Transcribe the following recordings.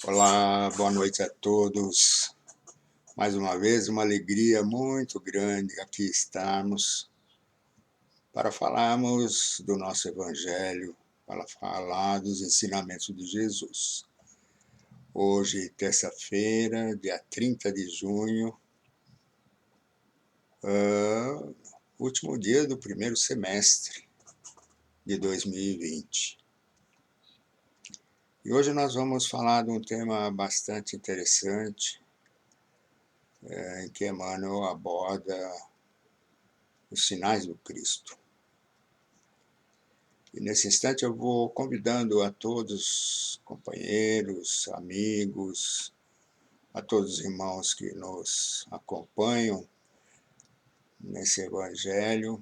Olá, boa noite a todos. Mais uma vez, uma alegria muito grande aqui estarmos para falarmos do nosso Evangelho, para falar dos ensinamentos de Jesus. Hoje, terça-feira, dia 30 de junho, último dia do primeiro semestre de 2020. E hoje nós vamos falar de um tema bastante interessante, em que Emmanuel aborda os sinais do Cristo. E nesse instante eu vou convidando a todos, companheiros, amigos, a todos os irmãos que nos acompanham nesse Evangelho,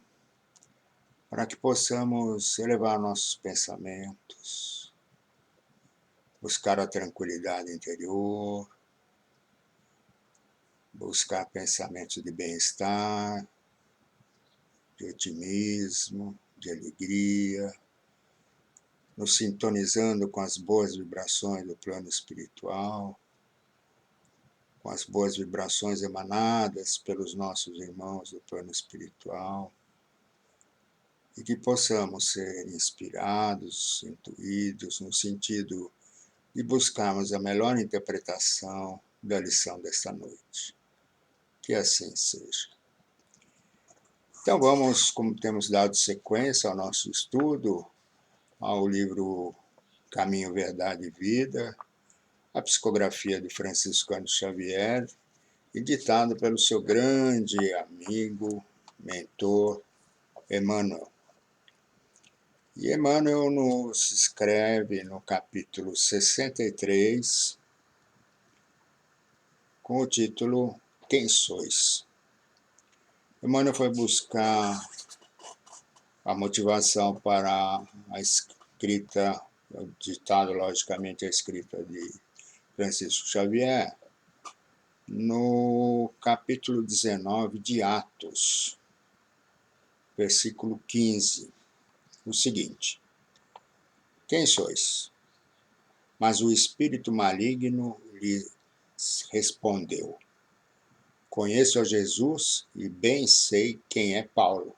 para que possamos elevar nossos pensamentos, buscar a tranquilidade interior, buscar pensamentos de bem-estar, de otimismo, de alegria, nos sintonizando com as boas vibrações do plano espiritual, com as boas vibrações emanadas pelos nossos irmãos do plano espiritual, e que possamos ser inspirados, intuídos, no sentido de buscarmos a melhor interpretação da lição desta noite. Que assim seja. Então vamos, como temos dado sequência ao nosso estudo, ao livro Caminho, Verdade e Vida, a psicografia de Franciscano Xavier, editado pelo seu grande amigo, mentor, Emmanuel. E Emmanuel nos escreve no capítulo 63, com o título Quem Sois? Emmanuel foi buscar a motivação para a escrita, o ditado, logicamente, a escrita de Francisco Xavier, no capítulo 19 de Atos, versículo 15, o seguinte: Quem sois? Mas o espírito maligno lhe respondeu: Conheço a Jesus e bem sei quem é Paulo.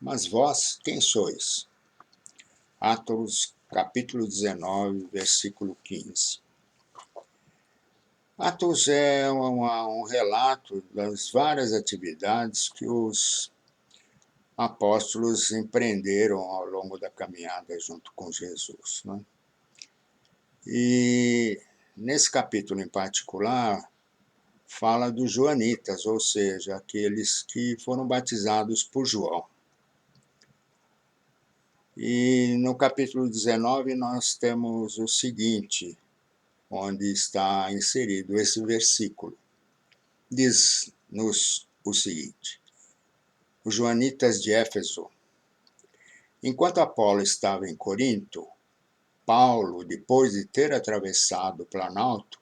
Mas vós, quem sois? Atos, capítulo 19, versículo 15. Atos é um relato das várias atividades que os apóstolos empreenderam ao longo da caminhada junto com Jesus, né? E nesse capítulo em particular, fala dos joanitas, ou seja, aqueles que foram batizados por João. E no capítulo 19 nós temos o seguinte, onde está inserido esse versículo. Diz-nos o seguinte: os joanitas de Éfeso. Enquanto Apolo estava em Corinto, Paulo, depois de ter atravessado o Planalto,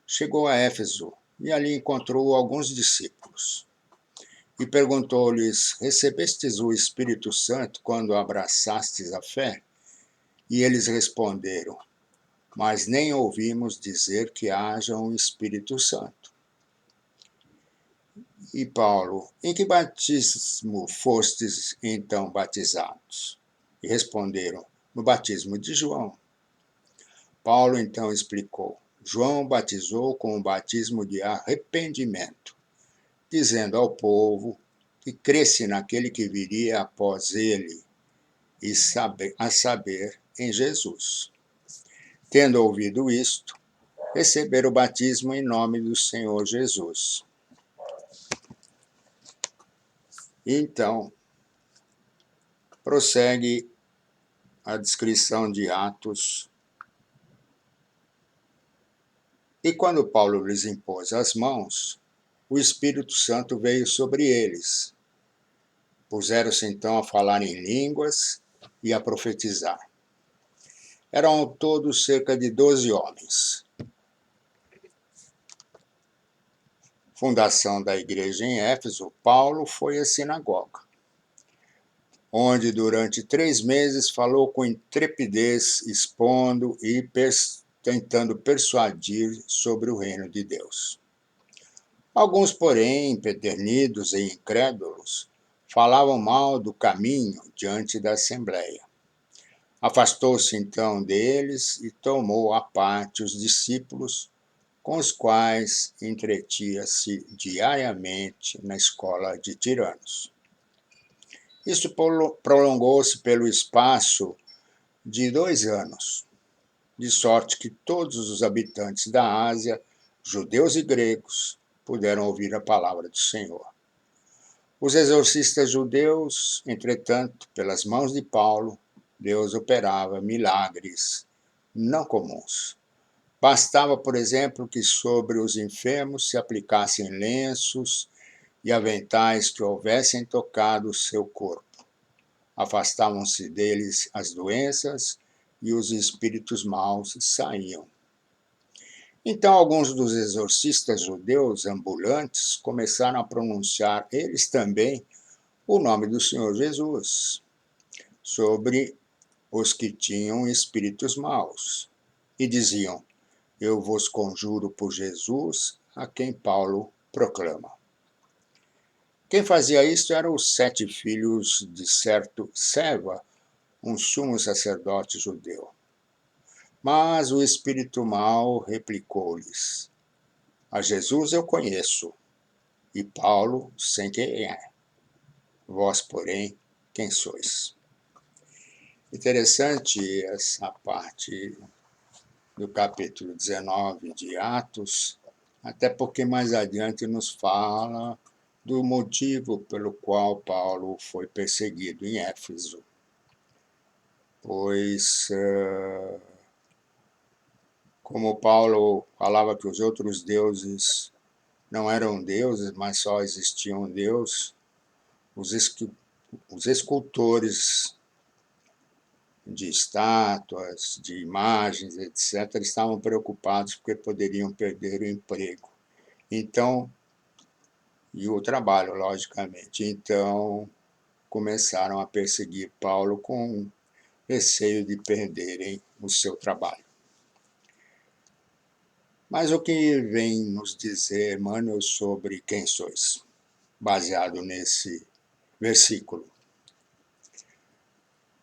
chegou a Éfeso e ali encontrou alguns discípulos. E perguntou-lhes: Recebestes o Espírito Santo quando abraçastes a fé? E eles responderam: Mas nem ouvimos dizer que haja um Espírito Santo. E Paulo: Em que batismo fostes então batizados? E responderam: No batismo de João. Paulo então explicou: João batizou com o batismo de arrependimento, dizendo ao povo que cresce naquele que viria após ele, e a saber, em Jesus. Tendo ouvido isto, receberam o batismo em nome do Senhor Jesus. Então, prossegue a descrição de Atos. E quando Paulo lhes impôs as mãos, o Espírito Santo veio sobre eles. Puseram-se então a falar em línguas e a profetizar. Eram todos cerca de 12 homens. Fundação da igreja em Éfeso, Paulo foi à sinagoga, onde durante 3 meses falou com intrepidez, expondo e tentando persuadir sobre o reino de Deus. Alguns, porém, empedernidos e incrédulos, falavam mal do caminho diante da assembleia. Afastou-se então deles e tomou à parte os discípulos, com os quais entretia-se diariamente na escola de tiranos. Isso prolongou-se pelo espaço de 2 anos, de sorte que todos os habitantes da Ásia, judeus e gregos, puderam ouvir a palavra do Senhor. Os exorcistas judeus, entretanto, pelas mãos de Paulo, Deus operava milagres não comuns. Bastava, por exemplo, que sobre os enfermos se aplicassem lenços e aventais que houvessem tocado o seu corpo. Afastavam-se deles as doenças e os espíritos maus saíam. Então, alguns dos exorcistas judeus ambulantes começaram a pronunciar, eles também, o nome do Senhor Jesus sobre os que tinham espíritos maus. E diziam: eu vos conjuro por Jesus, a quem Paulo proclama. Quem fazia isso eram os 7 filhos de certo Seva, um sumo sacerdote judeu. Mas o espírito mau replicou-lhes: a Jesus eu conheço, e Paulo sei quem é. Vós, porém, quem sois? Interessante essa parte do capítulo 19 de Atos, até porque mais adiante nos fala do motivo pelo qual Paulo foi perseguido em Éfeso. Pois, como Paulo falava que os outros deuses não eram deuses, mas só existia um Deus, os escultores de estátuas, de imagens, etc., estavam preocupados porque poderiam perder o emprego. Então, e o trabalho, logicamente. Então, começaram a perseguir Paulo com receio de perderem o seu trabalho. Mas o que vem nos dizer Emmanuel sobre quem sois, baseado nesse versículo?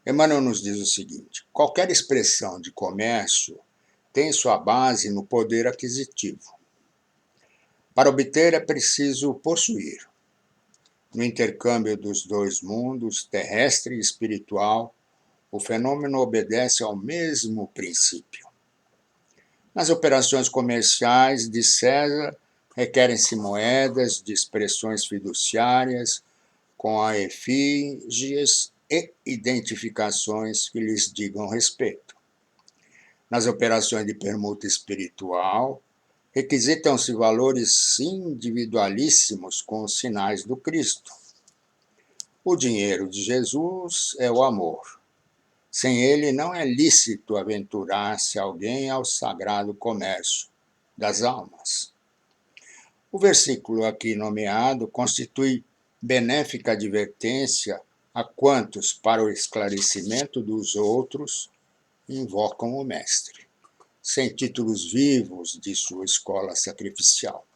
Emmanuel nos diz o seguinte: qualquer expressão de comércio tem sua base no poder aquisitivo. Para obter é preciso possuir. No intercâmbio dos 2 mundos, terrestre e espiritual, o fenômeno obedece ao mesmo princípio. Nas operações comerciais de César, requerem-se moedas de expressões fiduciárias com a efígies e identificações que lhes digam respeito. Nas operações de permuta espiritual, requisitam-se valores individualíssimos com os sinais do Cristo. O dinheiro de Jesus é o amor. Sem ele não é lícito aventurar-se alguém ao sagrado comércio das almas. O versículo aqui nomeado constitui benéfica advertência a quantos, para o esclarecimento dos outros, invocam o Mestre, sem títulos vivos de sua escola sacrificial.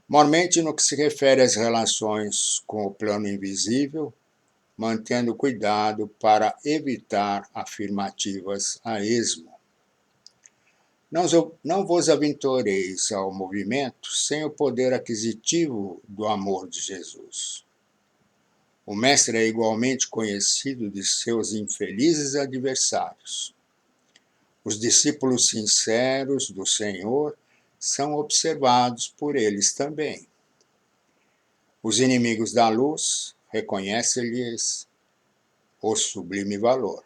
Mormente no que se refere às relações com o plano invisível, mantendo cuidado para evitar afirmativas a esmo. Não vos aventureis ao movimento sem o poder aquisitivo do amor de Jesus. O Mestre é igualmente conhecido de seus infelizes adversários. Os discípulos sinceros do Senhor são observados por eles também. Os inimigos da luz reconhecem-lhes o sublime valor.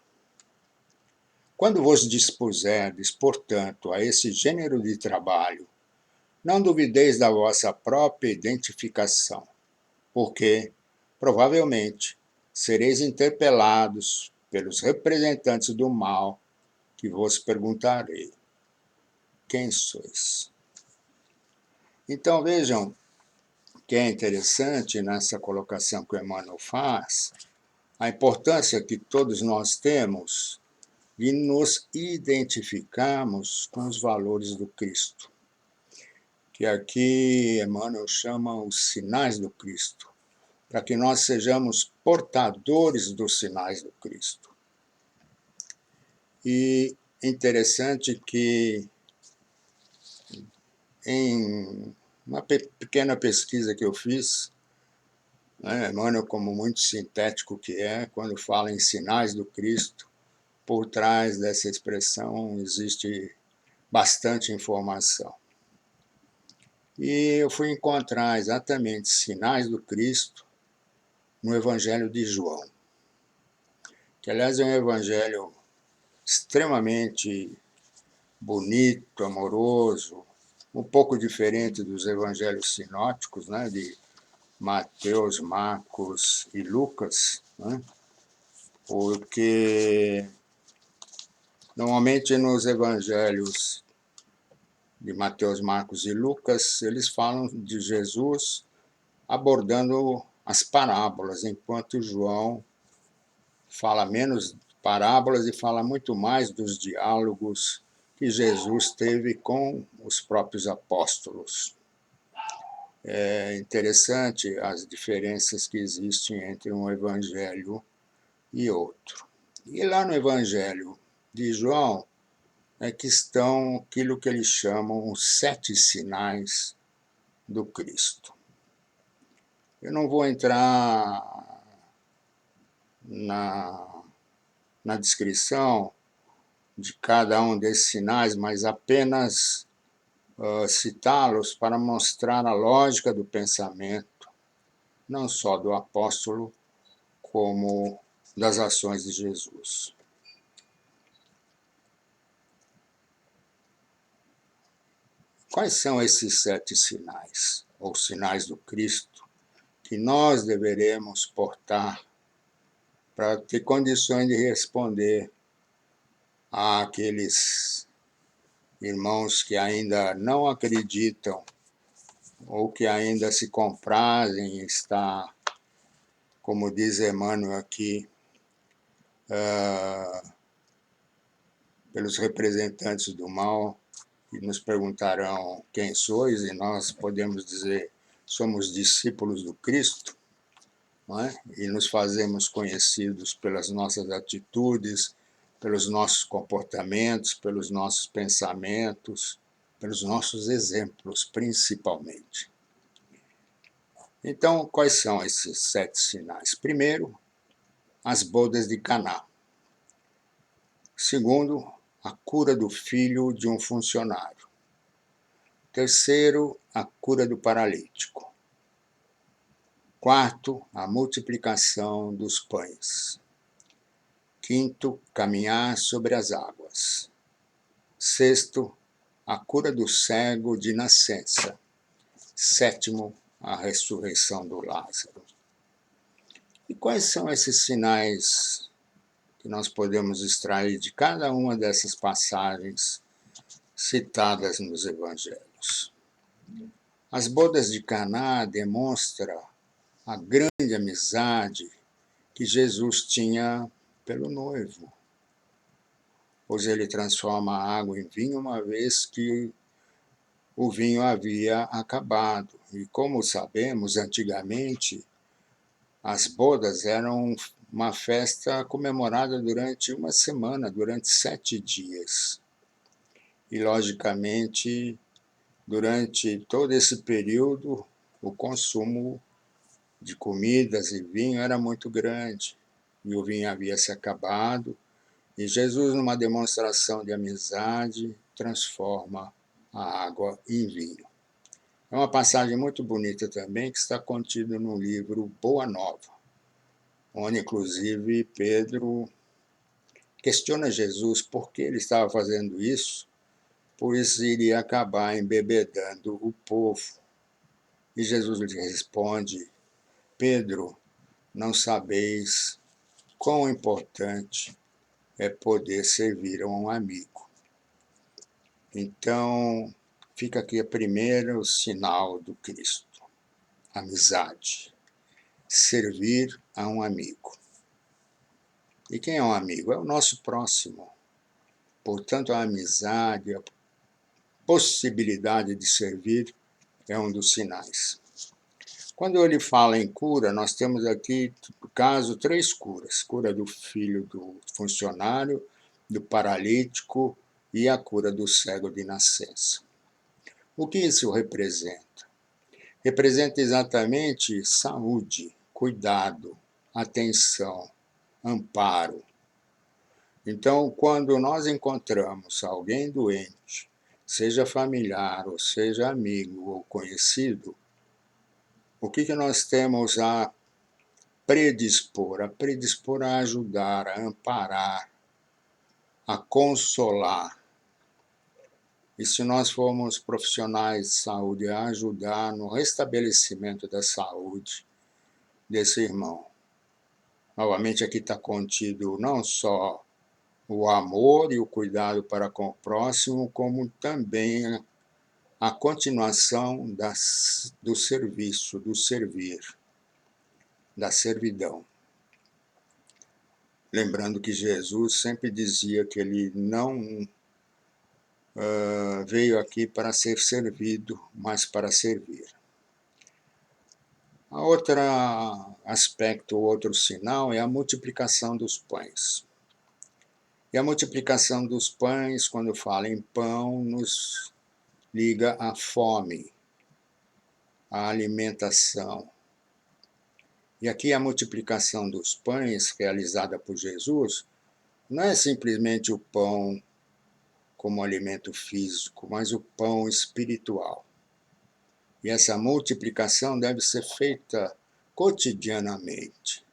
Quando vos dispuserdes, portanto, a esse gênero de trabalho, não duvideis da vossa própria identificação, porque, provavelmente, sereis interpelados pelos representantes do mal, que vos perguntarei: quem sois? Então vejam que é interessante nessa colocação que o Emmanuel faz, a importância que todos nós temos de nos identificarmos com os valores do Cristo, que aqui Emmanuel chama os sinais do Cristo, para que nós sejamos portadores dos sinais do Cristo. E interessante que em uma pequena pesquisa que eu fiz, Emmanuel, como muito sintético que é, quando fala em sinais do Cristo, por trás dessa expressão existe bastante informação. E eu fui encontrar exatamente sinais do Cristo no Evangelho de João, que aliás é um evangelho extremamente bonito, amoroso, um pouco diferente dos evangelhos sinóticos, né, de Mateus, Marcos e Lucas, né, porque normalmente nos evangelhos de Mateus, Marcos e Lucas, eles falam de Jesus abordando as parábolas, enquanto João fala menos parábolas e fala muito mais dos diálogos que Jesus teve com os próprios apóstolos. É interessante as diferenças que existem entre um evangelho e outro. E lá no evangelho de João é que estão aquilo que eles chamam os 7 sinais do Cristo. Eu não vou entrar na descrição de cada um desses sinais, mas apenas citá-los para mostrar a lógica do pensamento, não só do apóstolo, como das ações de Jesus. Quais são esses 7 sinais, ou sinais do Cristo, que nós deveremos portar para ter condições de responder àqueles irmãos que ainda não acreditam ou que ainda se comprazem em estar, como diz Emmanuel aqui, pelos representantes do mal, que nos perguntarão quem sois, e nós podemos dizer somos discípulos do Cristo, não é? E nos fazemos conhecidos pelas nossas atitudes, pelos nossos comportamentos, pelos nossos pensamentos, pelos nossos exemplos, principalmente. Então, quais são esses 7 sinais? Primeiro, as bodas de Caná. Segundo, a cura do filho de um funcionário. Terceiro, a cura do paralítico. Quarto, a multiplicação dos pães. Quinto, caminhar sobre as águas. Sexto, a cura do cego de nascença. Sétimo, a ressurreição do Lázaro. E quais são esses sinais que nós podemos extrair de cada uma dessas passagens citadas nos evangelhos? As bodas de Caná demonstram a grande amizade que Jesus tinha pelo noivo, pois ele transforma a água em vinho uma vez que o vinho havia acabado. E como sabemos, antigamente as bodas eram uma festa comemorada durante uma semana, durante 7 dias. E, logicamente, durante todo esse período, o consumo de comidas e vinho era muito grande. E o vinho havia se acabado. E Jesus, numa demonstração de amizade, transforma a água em vinho. É uma passagem muito bonita também, que está contida no livro Boa Nova, onde, inclusive, Pedro questiona Jesus por que ele estava fazendo isso, pois iria acabar embebedando o povo. E Jesus lhe responde: Pedro, não sabeis quão importante é poder servir a um amigo. Então, fica aqui o primeiro sinal do Cristo: amizade. Servir a um amigo. E quem é um amigo? É o nosso próximo. Portanto, a amizade, a possibilidade de servir é um dos sinais. Quando ele fala em cura, nós temos aqui, no caso, 3 curas. Cura do filho do funcionário, do paralítico e a cura do cego de nascença. O que isso representa? Representa exatamente saúde, cuidado, atenção, amparo. Então, quando nós encontramos alguém doente, seja familiar, ou seja amigo ou conhecido, o que nós temos a predispor? A predispor a ajudar, a amparar, a consolar. E se nós formos profissionais de saúde, a ajudar no restabelecimento da saúde desse irmão. Novamente, aqui está contido não só o amor e o cuidado para com o próximo, como também a continuação do serviço, do servir, da servidão. Lembrando que Jesus sempre dizia que ele não veio aqui para ser servido, mas para servir. A outro aspecto, outro sinal, é a multiplicação dos pães. E a multiplicação dos pães, quando fala em pão, nos liga à fome, à alimentação. E aqui a multiplicação dos pães, realizada por Jesus, não é simplesmente o pão como alimento físico, mas o pão espiritual. E essa multiplicação deve ser feita cotidianamente.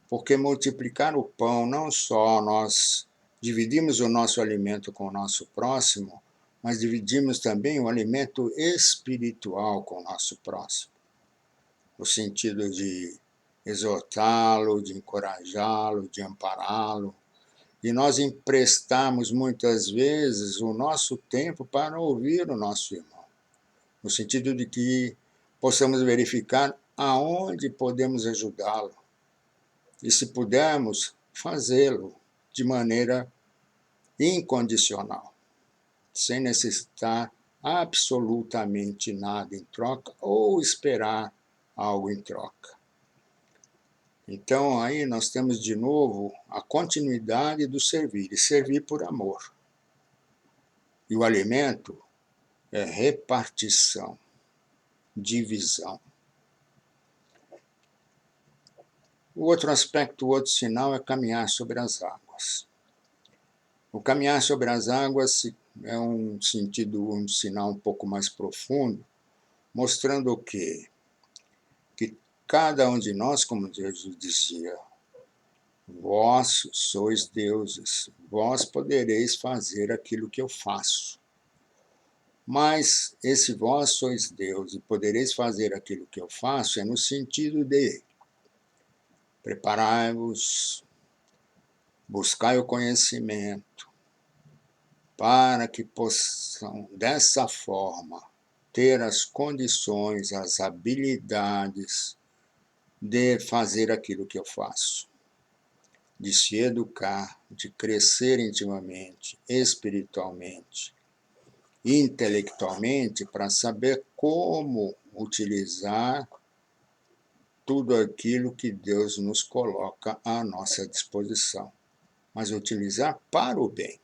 Porque multiplicar o pão, não só nós dividimos o nosso alimento com o nosso próximo, mas dividimos também o alimento espiritual com o nosso próximo. No sentido de exortá-lo, de encorajá-lo, de ampará-lo. E nós emprestamos muitas vezes o nosso tempo para ouvir o nosso irmão, no sentido de que possamos verificar aonde podemos ajudá-lo e, se pudermos, fazê-lo de maneira incondicional, sem necessitar absolutamente nada em troca ou esperar algo em troca. Então, aí nós temos de novo a continuidade do servir, e servir por amor. E o alimento é repartição, divisão. O outro aspecto, o outro sinal é caminhar sobre as águas. O caminhar sobre as águas é um sentido, um sinal um pouco mais profundo, mostrando o quê? Que cada um de nós, como Jesus dizia, vós sois deuses, vós podereis fazer aquilo que eu faço. Mas esse vós sois Deus e podereis fazer aquilo que eu faço é no sentido de preparai-vos, buscai o conhecimento, para que possam, dessa forma, ter as condições, as habilidades de fazer aquilo que eu faço, de se educar, de crescer intimamente, espiritualmente, intelectualmente, para saber como utilizar tudo aquilo que Deus nos coloca à nossa disposição, mas utilizar para o bem,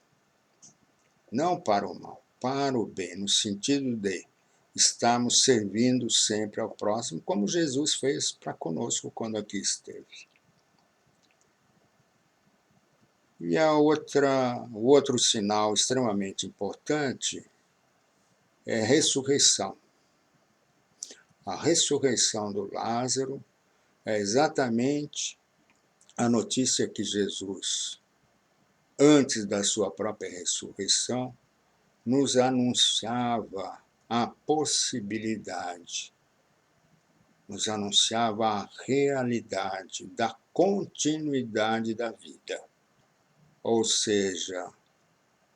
não para o mal, para o bem, no sentido de estarmos servindo sempre ao próximo, como Jesus fez para conosco quando aqui esteve. E o outro sinal extremamente importante é a ressurreição. A ressurreição do Lázaro é exatamente a notícia que Jesus, antes da sua própria ressurreição, nos anunciava a possibilidade, nos anunciava a realidade da continuidade da vida. Ou seja,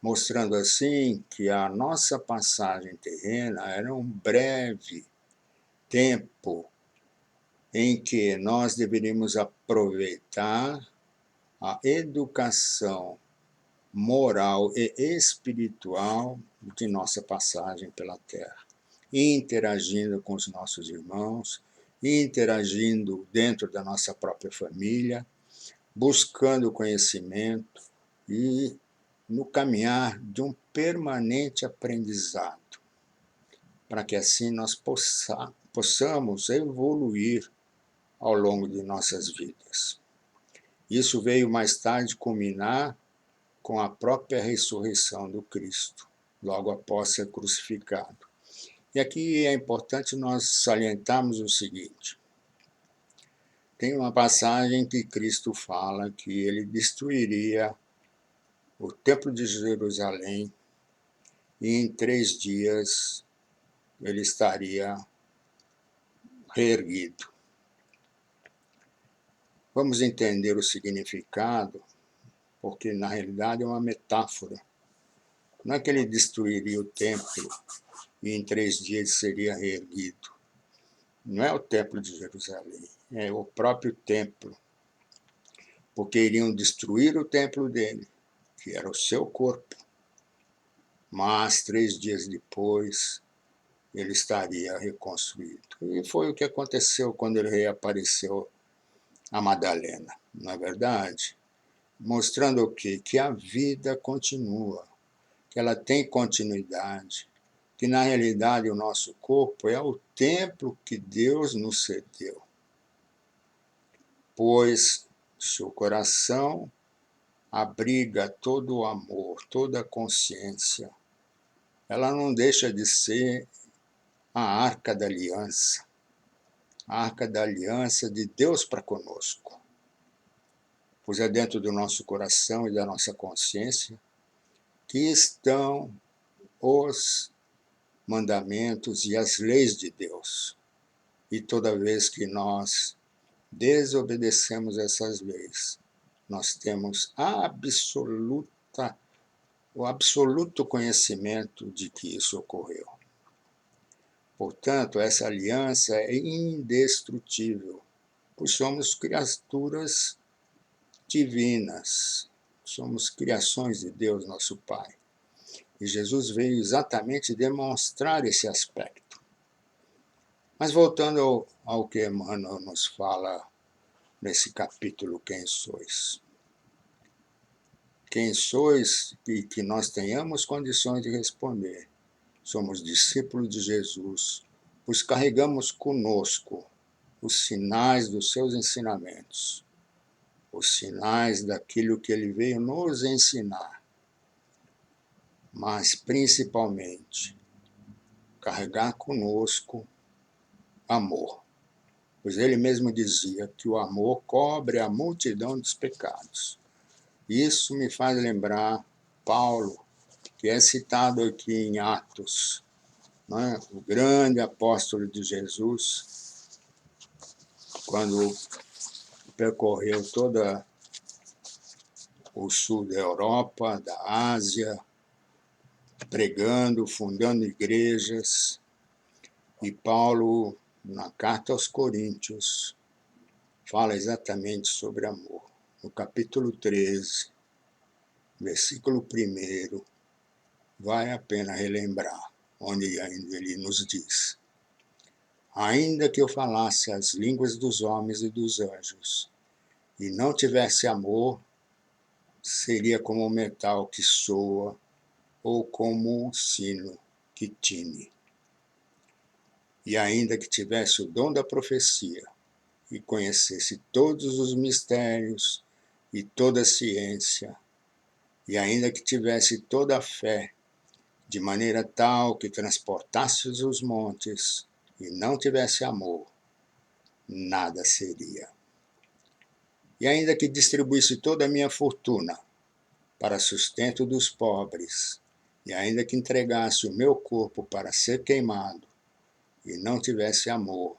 mostrando assim que a nossa passagem terrena era um breve tempo em que nós deveríamos aproveitar a educação moral e espiritual de nossa passagem pela Terra, interagindo com os nossos irmãos, interagindo dentro da nossa própria família, buscando conhecimento e no caminhar de um permanente aprendizado, para que assim nós possamos evoluir ao longo de nossas vidas. Isso veio mais tarde culminar com a própria ressurreição do Cristo, logo após ser crucificado. E aqui é importante nós salientarmos o seguinte: tem uma passagem que Cristo fala que ele destruiria o Templo de Jerusalém e em 3 dias ele estaria reerguido. Vamos entender o significado, porque na realidade é uma metáfora. Não é que ele destruiria o templo e em 3 dias seria reerguido. Não é o templo de Jerusalém, é o próprio templo. Porque iriam destruir o templo dele, que era o seu corpo. Mas 3 dias depois ele estaria reconstruído. E foi o que aconteceu quando ele reapareceu a Madalena, não é verdade? Mostrando o quê? Que a vida continua, que ela tem continuidade, que na realidade o nosso corpo é o templo que Deus nos cedeu. Pois se o coração abriga todo o amor, toda a consciência, ela não deixa de ser a arca da aliança, a arca da aliança de Deus para conosco. Pois é dentro do nosso coração e da nossa consciência que estão os mandamentos e as leis de Deus. E toda vez que nós desobedecemos essas leis, nós temos o absoluto conhecimento de que isso ocorreu. Portanto, essa aliança é indestrutível, pois somos criaturas divinas, somos criações de Deus, nosso Pai. E Jesus veio exatamente demonstrar esse aspecto. Mas voltando ao que Emmanuel nos fala nesse capítulo Quem Sois. Quem sois e que nós tenhamos condições de responder. Somos discípulos de Jesus, pois carregamos conosco os sinais dos seus ensinamentos, os sinais daquilo que ele veio nos ensinar, mas principalmente carregar conosco amor, pois ele mesmo dizia que o amor cobre a multidão dos pecados. Isso me faz lembrar Paulo, que é citado aqui em Atos, né? O grande apóstolo de Jesus, quando percorreu todo o sul da Europa, da Ásia, pregando, fundando igrejas. E Paulo, na carta aos Coríntios, fala exatamente sobre amor. No capítulo 13, versículo 1, vale a pena relembrar, onde ainda ele nos diz: ainda que eu falasse as línguas dos homens e dos anjos, e não tivesse amor, seria como o metal que soa, ou como o sino que tine. E ainda que tivesse o dom da profecia, e conhecesse todos os mistérios e toda a ciência, e ainda que tivesse toda a fé, de maneira tal que transportasse os montes, e não tivesse amor, nada seria. E ainda que distribuísse toda a minha fortuna para sustento dos pobres, e ainda que entregasse o meu corpo para ser queimado, e não tivesse amor,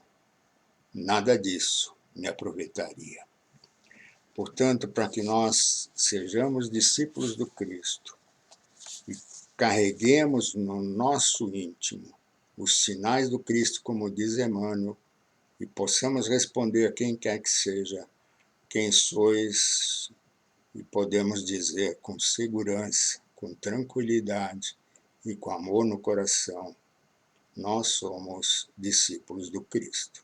nada disso me aproveitaria. Portanto, para que nós sejamos discípulos do Cristo e carreguemos no nosso íntimo os sinais do Cristo, como diz Emmanuel, e possamos responder a quem quer que seja: quem sois e podemos dizer com segurança, com tranquilidade e com amor no coração, nós somos discípulos do Cristo.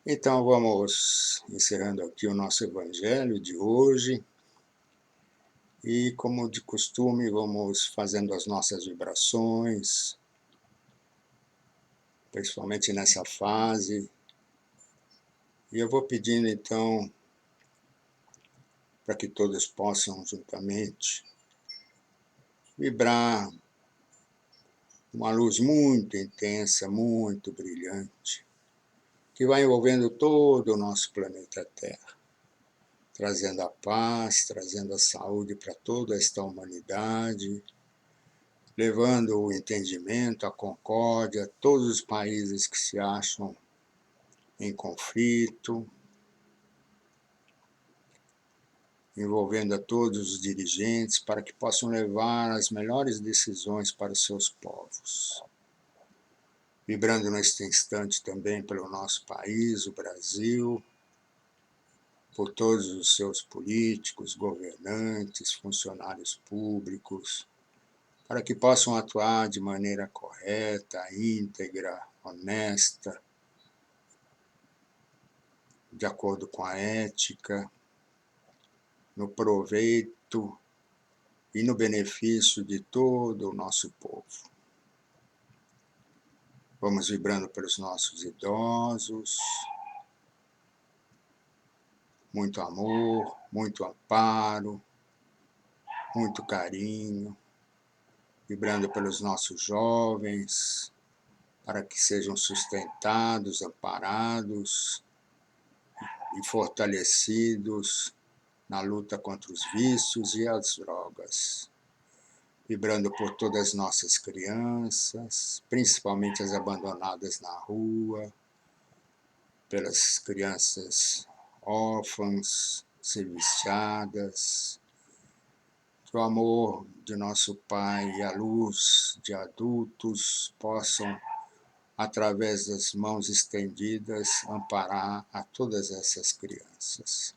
Então vamos encerrando aqui o nosso evangelho de hoje e, como de costume, vamos fazendo as nossas vibrações, principalmente nessa fase. E eu vou pedindo então para que todos possam juntamente vibrar uma luz muito intensa, muito brilhante, que vai envolvendo todo o nosso planeta Terra, trazendo a paz, trazendo a saúde para toda esta humanidade, levando o entendimento, a concórdia a todos os países que se acham em conflito, envolvendo a todos os dirigentes para que possam levar as melhores decisões para os seus povos. Vibrando neste instante também pelo nosso país, o Brasil, por todos os seus políticos, governantes, funcionários públicos, para que possam atuar de maneira correta, íntegra, honesta, de acordo com a ética, no proveito e no benefício de todo o nosso povo. Vamos vibrando pelos nossos idosos, muito amor, muito amparo, muito carinho, vibrando pelos nossos jovens, para que sejam sustentados, amparados e fortalecidos na luta contra os vícios e as drogas. Vibrando por todas as nossas crianças, principalmente as abandonadas na rua, pelas crianças órfãs, serviciadas, que o amor de nosso Pai e a luz de adultos possam, através das mãos estendidas, amparar a todas essas crianças.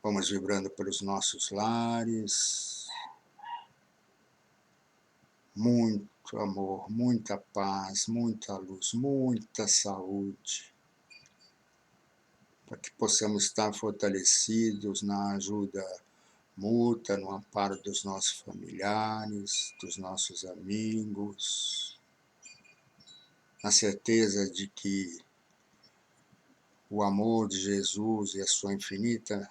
Vamos vibrando pelos nossos lares, muito amor, muita paz, muita luz, muita saúde, para que possamos estar fortalecidos na ajuda mútua, no amparo dos nossos familiares, dos nossos amigos, na certeza de que o amor de Jesus e a sua infinita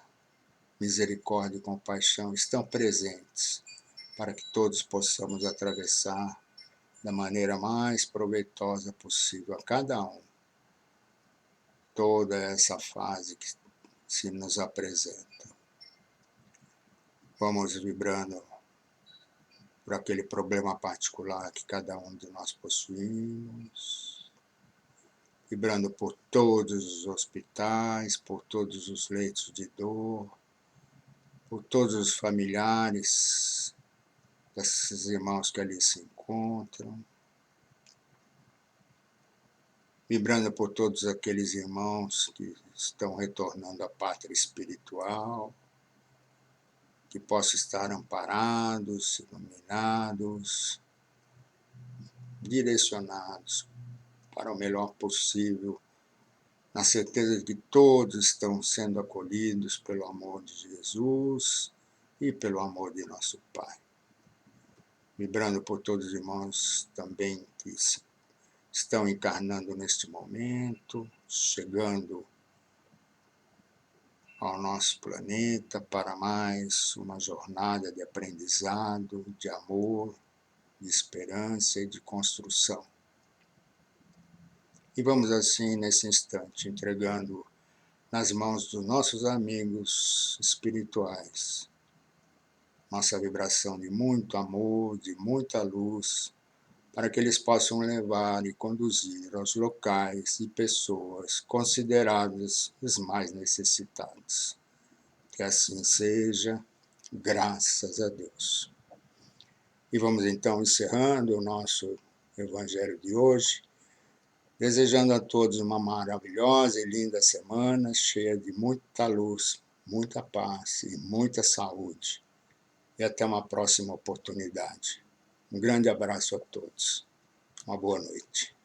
misericórdia e compaixão estão presentes para que todos possamos atravessar da maneira mais proveitosa possível a cada um toda essa fase que se nos apresenta. Vamos vibrando por aquele problema particular que cada um de nós possuímos, vibrando por todos os hospitais, por todos os leitos de dor, por todos os familiares desses irmãos que ali se encontram, vibrando por todos aqueles irmãos que estão retornando à pátria espiritual, que possam estar amparados, iluminados, direcionados para o melhor possível, na certeza de que todos estão sendo acolhidos pelo amor de Jesus e pelo amor de nosso Pai. Vibrando por todos os irmãos também que estão encarnando neste momento, chegando ao nosso planeta para mais uma jornada de aprendizado, de amor, de esperança e de construção. E vamos assim, nesse instante, entregando nas mãos dos nossos amigos espirituais nossa vibração de muito amor, de muita luz, para que eles possam levar e conduzir aos locais e pessoas consideradas os mais necessitados. Que assim seja, graças a Deus. E vamos então encerrando o nosso evangelho de hoje, Desejando a todos uma maravilhosa e linda semana, cheia de muita luz, muita paz e muita saúde. E até uma próxima oportunidade. Um grande abraço a todos. Uma boa noite.